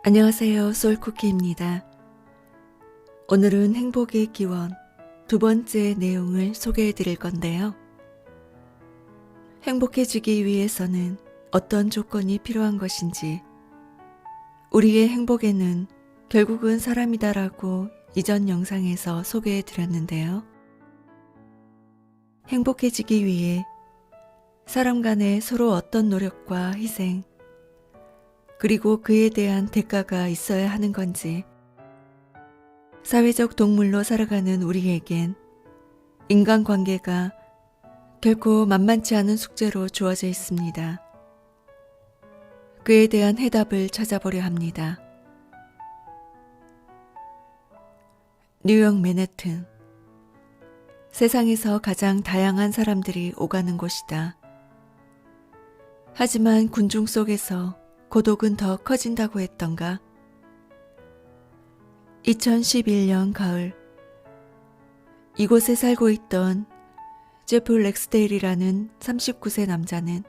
안녕하세요. 솔쿠키입니다. 오늘은 행복의 기원 두 번째 내용을 소개해 드릴 건데요. 행복해지기 위해서는 어떤 조건이 필요한 것인지, 우리의 행복에는 결국은 사람이다라고 이전 영상에서 소개해 드렸는데요. 행복해지기 위해 사람 간에 서로 어떤 노력과 희생, 그리고 그에 대한 대가가 있어야 하는 건지, 사회적 동물로 살아가는 우리에겐 인간관계가 결코 만만치 않은 숙제로 주어져 있습니다. 그에 대한 해답을 찾아보려 합니다. 뉴욕 맨해튼. 세상에서 가장 다양한 사람들이 오가는 곳이다. 하지만 군중 속에서 고독은 더 커진다고 했던가? 2011년 가을, 이곳에 살고 있던 제프 렉스데일이라는 39세 남자는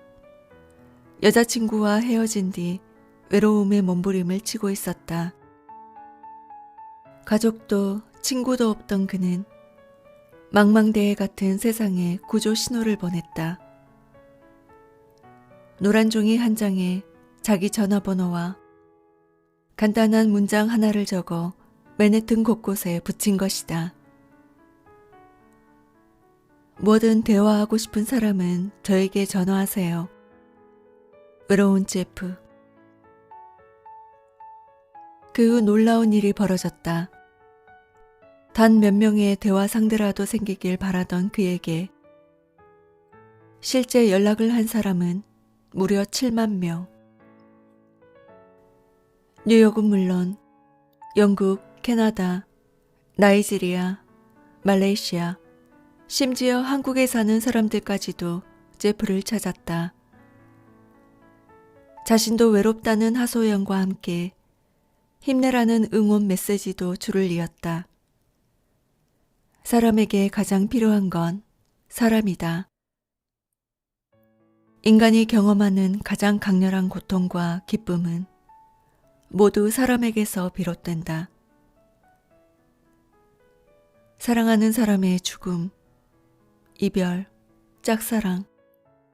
여자친구와 헤어진 뒤 외로움에 몸부림을 치고 있었다. 가족도 친구도 없던 그는 망망대해 같은 세상에 구조 신호를 보냈다. 노란 종이 한 장에 자기 전화번호와 간단한 문장 하나를 적어 맨해튼 곳곳에 붙인 것이다. 뭐든 대화하고 싶은 사람은 저에게 전화하세요. 외로운 제프. 그 후 놀라운 일이 벌어졌다. 단 몇 명의 대화 상대라도 생기길 바라던 그에게 실제 연락을 한 사람은 무려 7만 명. 뉴욕은 물론 영국, 캐나다, 나이지리아, 말레이시아, 심지어 한국에 사는 사람들까지도 제프를 찾았다. 자신도 외롭다는 하소연과 함께 힘내라는 응원 메시지도 줄을 이었다. 사람에게 가장 필요한 건 사람이다. 인간이 경험하는 가장 강렬한 고통과 기쁨은 모두 사람에게서 비롯된다. 사랑하는 사람의 죽음, 이별, 짝사랑,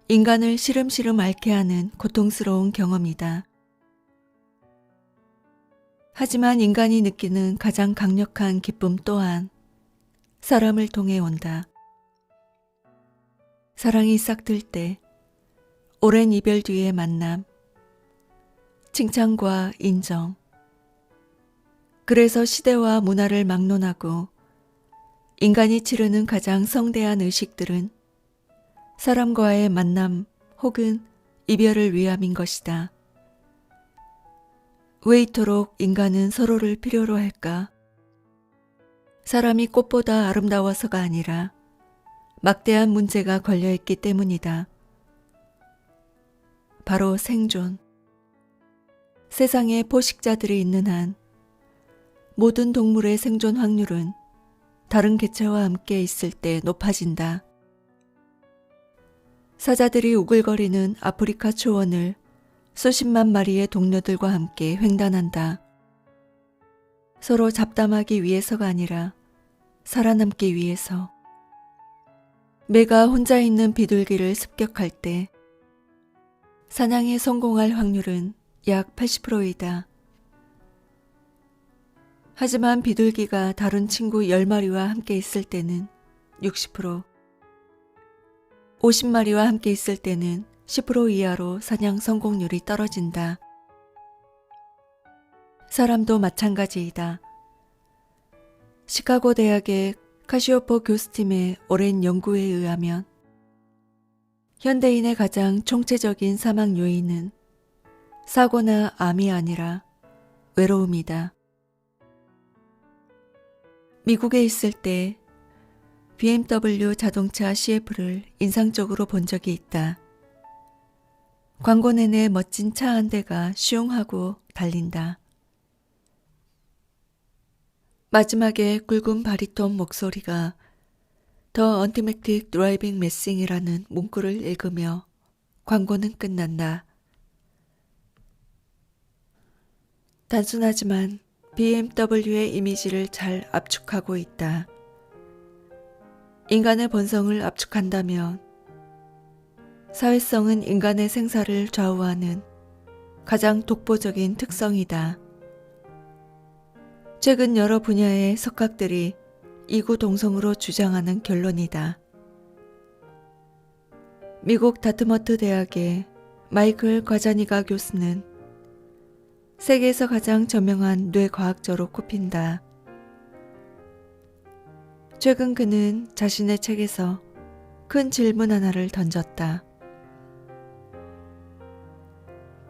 인간을 시름시름 앓게 하는 고통스러운 경험이다. 하지만 인간이 느끼는 가장 강력한 기쁨 또한 사람을 통해 온다. 사랑이 싹들 때, 오랜 이별 뒤의 만남, 칭찬과 인정. 그래서 시대와 문화를 막론하고 인간이 치르는 가장 성대한 의식들은 사람과의 만남 혹은 이별을 위함인 것이다. 왜 이토록 인간은 서로를 필요로 할까? 사람이 꽃보다 아름다워서가 아니라 막대한 문제가 걸려있기 때문이다. 바로 생존. 세상에 포식자들이 있는 한 모든 동물의 생존 확률은 다른 개체와 함께 있을 때 높아진다. 사자들이 우글거리는 아프리카 초원을 수십만 마리의 동료들과 함께 횡단한다. 서로 잡담하기 위해서가 아니라 살아남기 위해서. 매가 혼자 있는 비둘기를 습격할 때 사냥에 성공할 확률은 약 80%이다. 하지만 비둘기가 다른 친구 10마리와 함께 있을 때는 60%, 50마리와 함께 있을 때는 10% 이하로 사냥 성공률이 떨어진다. 사람도 마찬가지이다. 시카고 대학의 카시오포 교수팀의 오랜 연구에 의하면 현대인의 가장 총체적인 사망 요인은 사고나 암이 아니라 외로움이다. 미국에 있을 때 BMW 자동차 CF를 인상적으로 본 적이 있다. 광고 내내 멋진 차 한 대가 슝 하고 달린다. 마지막에 굵은 바리톤 목소리가 더 언티매틱 드라이빙 메싱이라는 문구를 읽으며 광고는 끝난다. 단순하지만 BMW의 이미지를 잘 압축하고 있다. 인간의 본성을 압축한다면 사회성은 인간의 생사를 좌우하는 가장 독보적인 특성이다. 최근 여러 분야의 석학들이 이구동성으로 주장하는 결론이다. 미국 다트머트 대학의 마이클 과자니가 교수는 세계에서 가장 저명한 뇌과학자로 꼽힌다. 최근 그는 자신의 책에서 큰 질문 하나를 던졌다.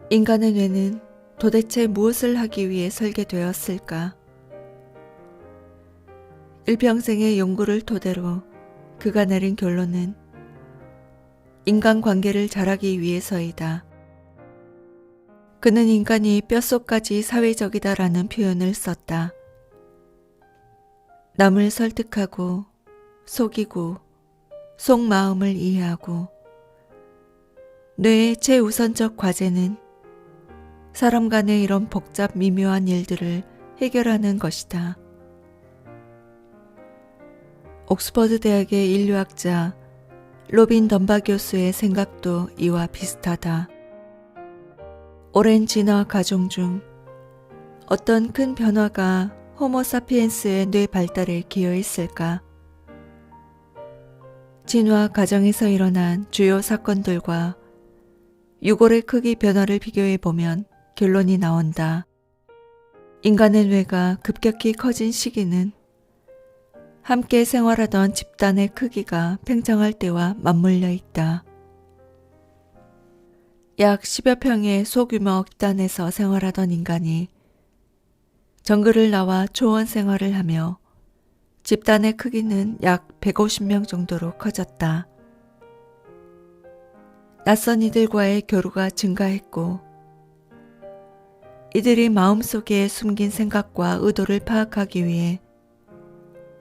인간의 뇌는 도대체 무엇을 하기 위해 설계되었을까? 일평생의 연구를 토대로 그가 내린 결론은 인간관계를 잘하기 위해서이다. 그는 인간이 뼛속까지 사회적이다라는 표현을 썼다. 남을 설득하고 속이고 속마음을 이해하고 뇌의 최우선적 과제는 사람 간의 이런 복잡 미묘한 일들을 해결하는 것이다. 옥스퍼드 대학의 인류학자 로빈 덤바 교수의 생각도 이와 비슷하다. 오랜 진화 과정 중 어떤 큰 변화가 호모사피엔스의 뇌 발달에 기여했을까? 진화 과정에서 일어난 주요 사건들과 유골의 크기 변화를 비교해 보면 결론이 나온다. 인간의 뇌가 급격히 커진 시기는 함께 생활하던 집단의 크기가 팽창할 때와 맞물려 있다. 약 10여 평의 소규모 집단에서 생활하던 인간이 정글을 나와 초원 생활을 하며 집단의 크기는 약 150명 정도로 커졌다. 낯선 이들과의 교류가 증가했고 이들이 마음속에 숨긴 생각과 의도를 파악하기 위해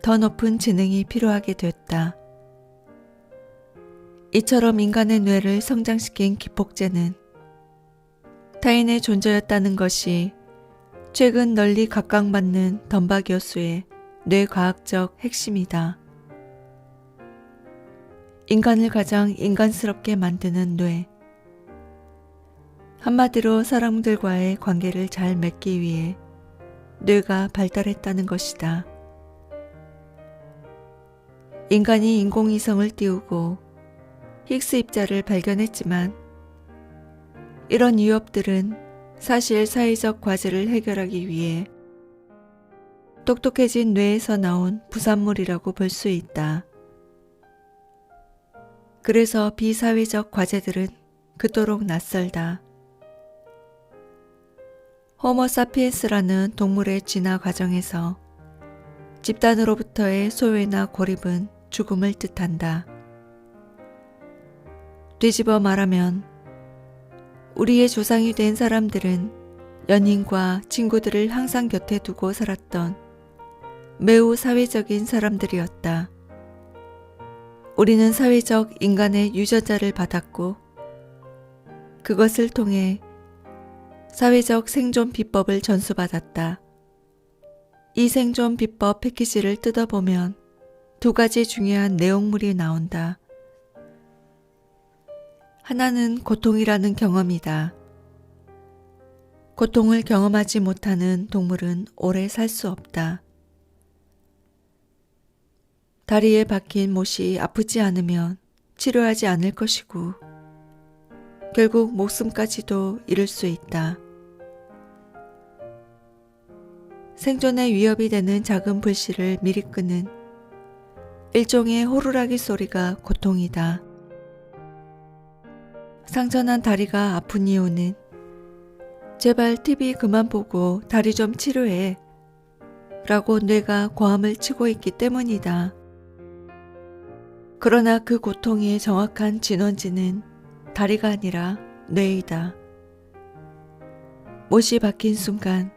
더 높은 지능이 필요하게 됐다. 이처럼 인간의 뇌를 성장시킨 기폭제는 타인의 존재였다는 것이 최근 널리 각광받는 덤바 교수의 뇌과학적 핵심이다. 인간을 가장 인간스럽게 만드는 뇌. 한마디로 사람들과의 관계를 잘 맺기 위해 뇌가 발달했다는 것이다. 인간이 인공위성을 띄우고 힉스 입자를 발견했지만 이런 위협들은 사실 사회적 과제를 해결하기 위해 똑똑해진 뇌에서 나온 부산물이라고 볼 수 있다. 그래서 비사회적 과제들은 그토록 낯설다. 호모사피엔스라는 동물의 진화 과정에서 집단으로부터의 소외나 고립은 죽음을 뜻한다. 뒤집어 말하면 우리의 조상이 된 사람들은 연인과 친구들을 항상 곁에 두고 살았던 매우 사회적인 사람들이었다. 우리는 사회적 인간의 유전자를 받았고 그것을 통해 사회적 생존 비법을 전수받았다. 이 생존 비법 패키지를 뜯어보면 두 가지 중요한 내용물이 나온다. 하나는 고통이라는 경험이다. 고통을 경험하지 못하는 동물은 오래 살 수 없다. 다리에 박힌 못이 아프지 않으면 치료하지 않을 것이고 결국 목숨까지도 잃을 수 있다. 생존에 위협이 되는 작은 불씨를 미리 끄는 일종의 호루라기 소리가 고통이다. 상처난 다리가 아픈 이유는 제발 TV 그만 보고 다리 좀 치료해 라고 뇌가 고함을 치고 있기 때문이다. 그러나 그 고통의 정확한 진원지는 다리가 아니라 뇌이다. 못이 박힌 순간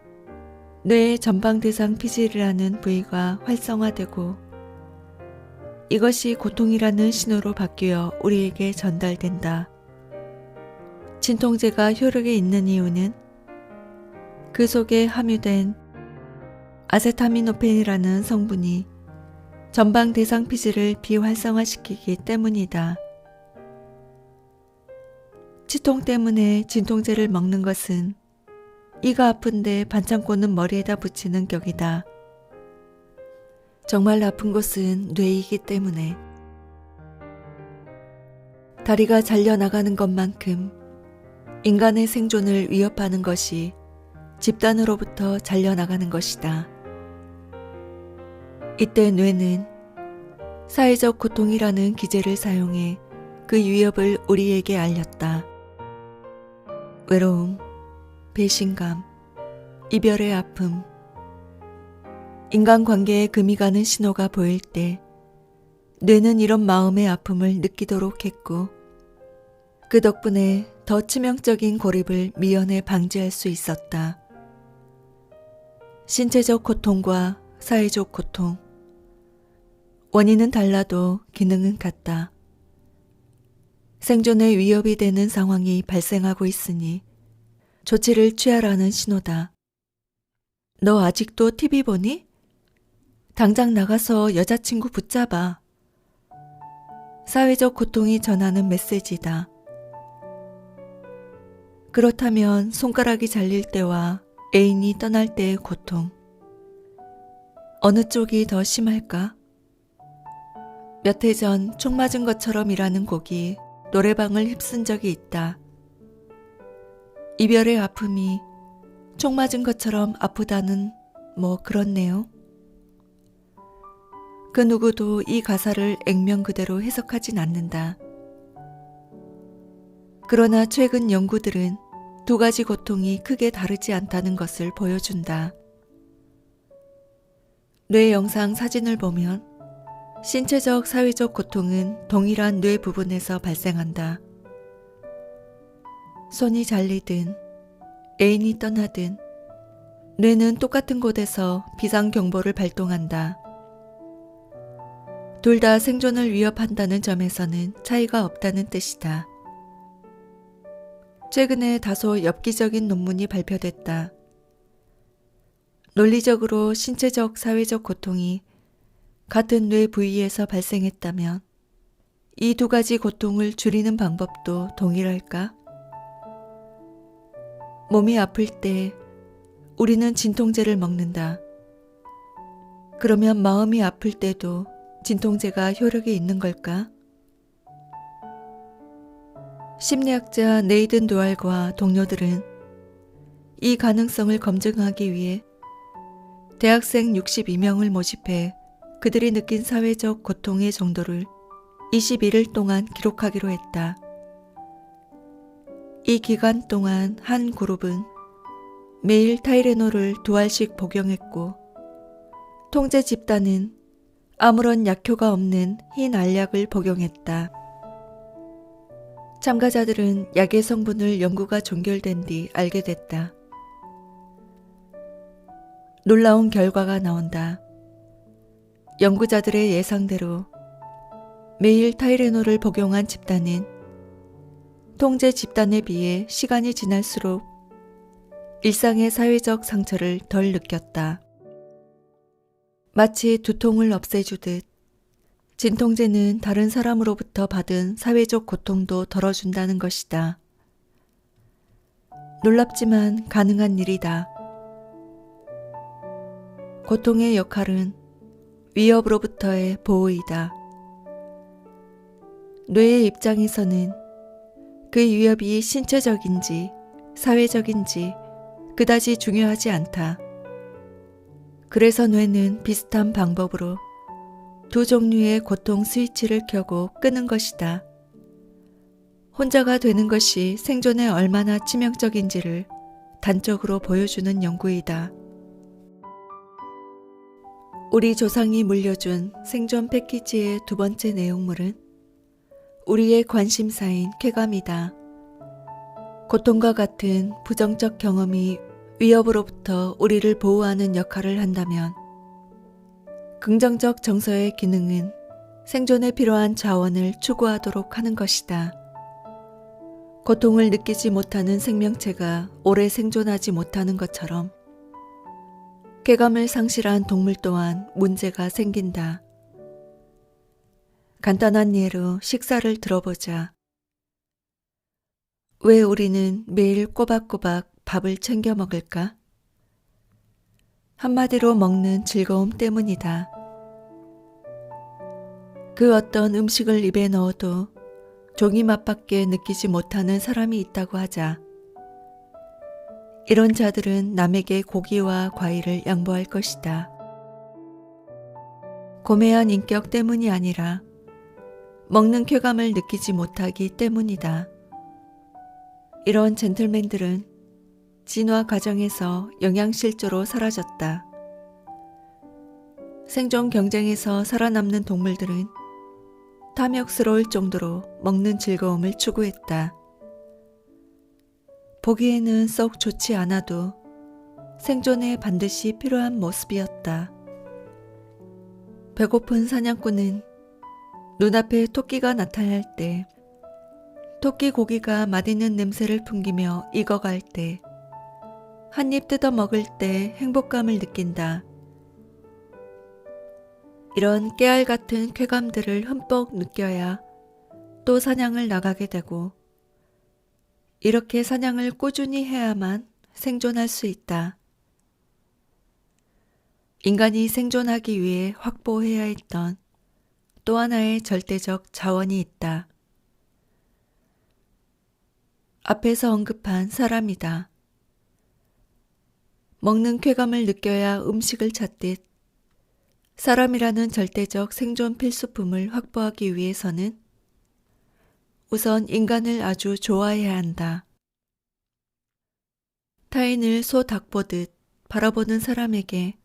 뇌의 전방대상 피질이라는 부위가 활성화되고 이것이 고통이라는 신호로 바뀌어 우리에게 전달된다. 진통제가 효력이 있는 이유는 그 속에 함유된 아세타미노펜이라는 성분이 전방 대상 피질을 비활성화시키기 때문이다. 치통 때문에 진통제를 먹는 것은 이가 아픈데 반창고는 머리에다 붙이는 격이다. 정말 아픈 곳은 뇌이기 때문에. 다리가 잘려나가는 것만큼 인간의 생존을 위협하는 것이 집단으로부터 잘려나가는 것이다. 이때 뇌는 사회적 고통이라는 기제를 사용해 그 위협을 우리에게 알렸다. 외로움, 배신감, 이별의 아픔, 인간관계에 금이 가는 신호가 보일 때 뇌는 이런 마음의 아픔을 느끼도록 했고 그 덕분에 더 치명적인 고립을 미연에 방지할 수 있었다. 신체적 고통과 사회적 고통, 원인은 달라도 기능은 같다. 생존에 위협이 되는 상황이 발생하고 있으니 조치를 취하라는 신호다. 너 아직도 TV 보니? 당장 나가서 여자친구 붙잡아. 사회적 고통이 전하는 메시지다. 그렇다면 손가락이 잘릴 때와 애인이 떠날 때의 고통, 어느 쪽이 더 심할까? 몇 해 전 총 맞은 것처럼이라는 곡이 노래방을 휩쓴 적이 있다. 이별의 아픔이 총 맞은 것처럼 아프다는 뭐 그렇네요. 그 누구도 이 가사를 액면 그대로 해석하진 않는다. 그러나 최근 연구들은 두 가지 고통이 크게 다르지 않다는 것을 보여준다. 뇌 영상 사진을 보면 신체적, 사회적 고통은 동일한 뇌 부분에서 발생한다. 손이 잘리든 애인이 떠나든 뇌는 똑같은 곳에서 비상경보를 발동한다. 둘 다 생존을 위협한다는 점에서는 차이가 없다는 뜻이다. 최근에 다소 엽기적인 논문이 발표됐다. 논리적으로 신체적, 사회적 고통이 같은 뇌 부위에서 발생했다면 이 두 가지 고통을 줄이는 방법도 동일할까? 몸이 아플 때 우리는 진통제를 먹는다. 그러면 마음이 아플 때도 진통제가 효력이 있는 걸까? 심리학자 네이든 두알과 동료들은 이 가능성을 검증하기 위해 대학생 62명을 모집해 그들이 느낀 사회적 고통의 정도를 21일 동안 기록하기로 했다. 이 기간 동안 한 그룹은 매일 타이레놀을 2알씩 복용했고 통제 집단은 아무런 약효가 없는 흰 알약을 복용했다. 참가자들은 약의 성분을 연구가 종결된 뒤 알게 됐다. 놀라운 결과가 나온다. 연구자들의 예상대로 매일 타이레놀을 복용한 집단은 통제 집단에 비해 시간이 지날수록 일상의 사회적 상처를 덜 느꼈다. 마치 두통을 없애주듯 진통제는 다른 사람으로부터 받은 사회적 고통도 덜어준다는 것이다. 놀랍지만 가능한 일이다. 고통의 역할은 위협으로부터의 보호이다. 뇌의 입장에서는 그 위협이 신체적인지 사회적인지 그다지 중요하지 않다. 그래서 뇌는 비슷한 방법으로 두 종류의 고통 스위치를 켜고 끄는 것이다. 혼자가 되는 것이 생존에 얼마나 치명적인지를 단적으로 보여주는 연구이다. 우리 조상이 물려준 생존 패키지의 두 번째 내용물은 우리의 관심사인 쾌감이다. 고통과 같은 부정적 경험이 위협으로부터 우리를 보호하는 역할을 한다면 긍정적 정서의 기능은 생존에 필요한 자원을 추구하도록 하는 것이다. 고통을 느끼지 못하는 생명체가 오래 생존하지 못하는 것처럼 쾌감을 상실한 동물 또한 문제가 생긴다. 간단한 예로 식사를 들어보자. 왜 우리는 매일 꼬박꼬박 밥을 챙겨 먹을까? 한마디로 먹는 즐거움 때문이다. 그 어떤 음식을 입에 넣어도 종이 맛밖에 느끼지 못하는 사람이 있다고 하자. 이런 자들은 남에게 고기와 과일을 양보할 것이다. 고매한 인격 때문이 아니라 먹는 쾌감을 느끼지 못하기 때문이다. 이런 젠틀맨들은 진화 과정에서 영양실조로 사라졌다. 생존 경쟁에서 살아남는 동물들은 탐욕스러울 정도로 먹는 즐거움을 추구했다. 보기에는 썩 좋지 않아도 생존에 반드시 필요한 모습이었다. 배고픈 사냥꾼은 눈앞에 토끼가 나타날 때, 토끼 고기가 맛있는 냄새를 풍기며 익어갈 때, 한 입 뜯어 먹을 때 행복감을 느낀다. 이런 깨알 같은 쾌감들을 흠뻑 느껴야 또 사냥을 나가게 되고, 이렇게 사냥을 꾸준히 해야만 생존할 수 있다. 인간이 생존하기 위해 확보해야 했던 또 하나의 절대적 자원이 있다. 앞에서 언급한 사람이다. 먹는 쾌감을 느껴야 음식을 찾듯 사람이라는 절대적 생존 필수품을 확보하기 위해서는 우선 인간을 아주 좋아해야 한다. 타인을 소 닭 보듯 바라보는 사람에게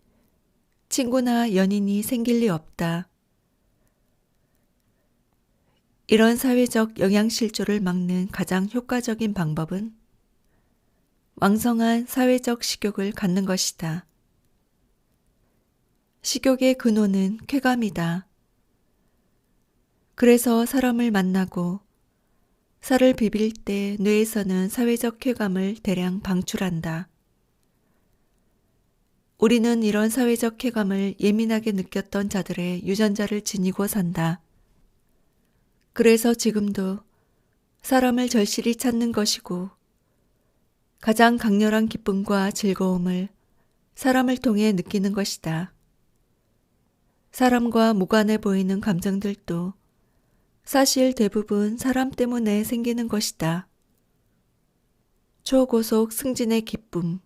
친구나 연인이 생길 리 없다. 이런 사회적 영양실조를 막는 가장 효과적인 방법은 왕성한 사회적 식욕을 갖는 것이다. 식욕의 근원은 쾌감이다. 그래서 사람을 만나고 살을 비빌 때 뇌에서는 사회적 쾌감을 대량 방출한다. 우리는 이런 사회적 쾌감을 예민하게 느꼈던 자들의 유전자를 지니고 산다. 그래서 지금도 사람을 절실히 찾는 것이고 가장 강렬한 기쁨과 즐거움을 사람을 통해 느끼는 것이다. 사람과 무관해 보이는 감정들도 사실 대부분 사람 때문에 생기는 것이다. 초고속 승진의 기쁨.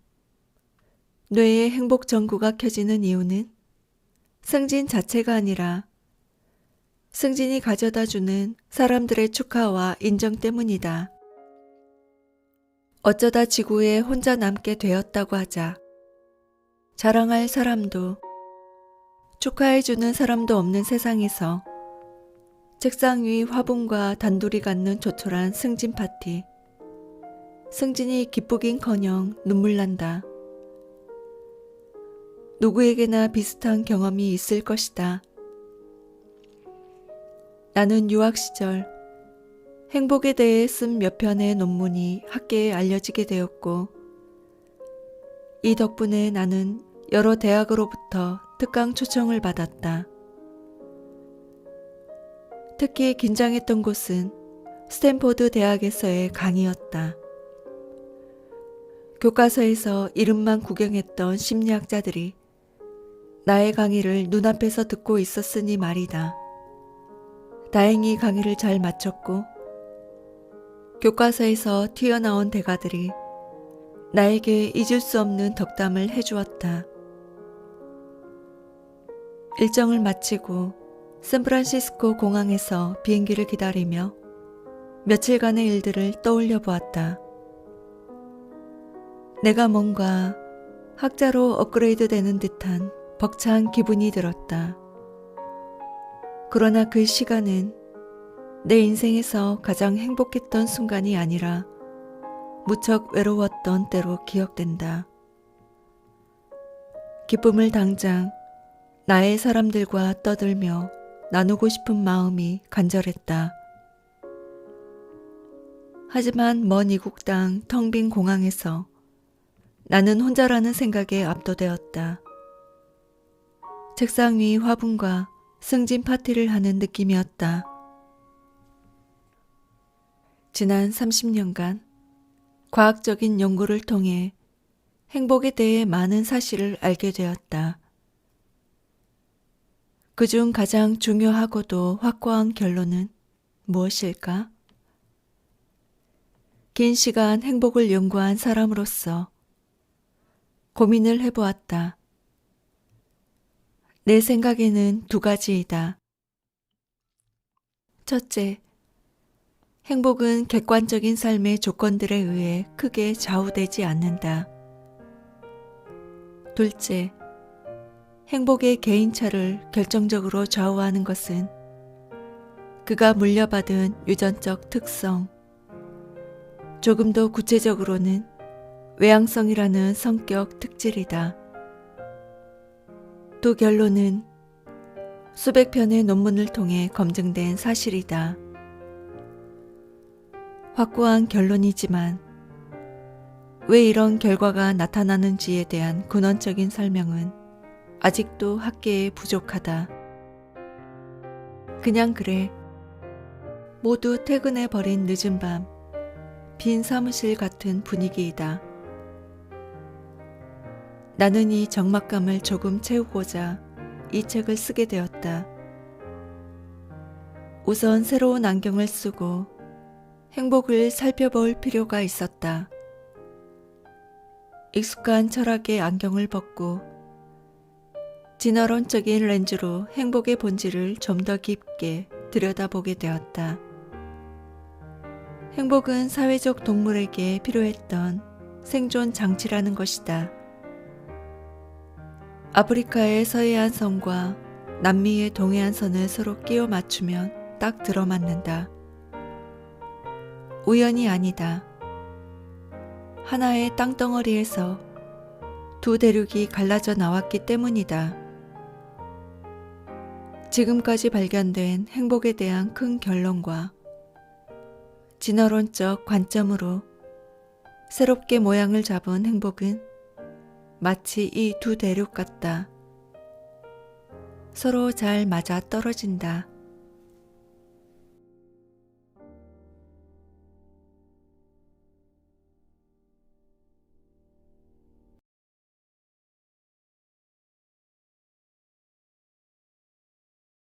뇌의 행복 전구가 켜지는 이유는 승진 자체가 아니라 승진이 가져다주는 사람들의 축하와 인정 때문이다. 어쩌다 지구에 혼자 남게 되었다고 하자. 자랑할 사람도 축하해주는 사람도 없는 세상에서 책상 위 화분과 단둘이 갖는 조촐한 승진 파티. 승진이 기쁘긴커녕 눈물 난다. 누구에게나 비슷한 경험이 있을 것이다. 나는 유학 시절 행복에 대해 쓴 몇 편의 논문이 학계에 알려지게 되었고, 이 덕분에 나는 여러 대학으로부터 특강 초청을 받았다. 특히 긴장했던 곳은 스탠포드 대학에서의 강의였다. 교과서에서 이름만 구경했던 심리학자들이 나의 강의를 눈앞에서 듣고 있었으니 말이다. 다행히 강의를 잘 마쳤고 교과서에서 튀어나온 대가들이 나에게 잊을 수 없는 덕담을 해주었다. 일정을 마치고 샌프란시스코 공항에서 비행기를 기다리며 며칠간의 일들을 떠올려 보았다. 내가 뭔가 학자로 업그레이드 되는 듯한 벅찬 기분이 들었다. 그러나 그 시간은 내 인생에서 가장 행복했던 순간이 아니라 무척 외로웠던 때로 기억된다. 기쁨을 당장 나의 사람들과 떠들며 나누고 싶은 마음이 간절했다. 하지만 먼 이국 땅 텅 빈 공항에서 나는 혼자라는 생각에 압도되었다. 책상 위 화분과 승진 파티를 하는 느낌이었다. 지난 30년간 과학적인 연구를 통해 행복에 대해 많은 사실을 알게 되었다. 그중 가장 중요하고도 확고한 결론은 무엇일까? 긴 시간 행복을 연구한 사람으로서 고민을 해보았다. 내 생각에는 두 가지이다. 첫째, 행복은 객관적인 삶의 조건들에 의해 크게 좌우되지 않는다. 둘째, 행복의 개인차를 결정적으로 좌우하는 것은 그가 물려받은 유전적 특성, 조금 더 구체적으로는 외향성이라는 성격 특질이다. 두 결론은 수백 편의 논문을 통해 검증된 사실이다. 확고한 결론이지만 왜 이런 결과가 나타나는지에 대한 근원적인 설명은 아직도 학계에 부족하다. 그냥 그래. 모두 퇴근해버린 늦은 밤, 빈 사무실 같은 분위기이다. 나는 이 적막감을 조금 채우고자 이 책을 쓰게 되었다. 우선 새로운 안경을 쓰고 행복을 살펴볼 필요가 있었다. 익숙한 철학의 안경을 벗고 진화론적인 렌즈로 행복의 본질을 좀 더 깊게 들여다보게 되었다. 행복은 사회적 동물에게 필요했던 생존 장치라는 것이다. 아프리카의 서해안 선과 남미의 동해안 선을 서로 끼워 맞추면 딱 들어맞는다. 우연이 아니다. 하나의 땅덩어리에서 두 대륙이 갈라져 나왔기 때문이다. 지금까지 발견된 행복에 대한 큰 결론과 진화론적 관점으로 새롭게 모양을 잡은 행복은 마치 이 두 대륙 같다. 서로 잘 맞아 떨어진다.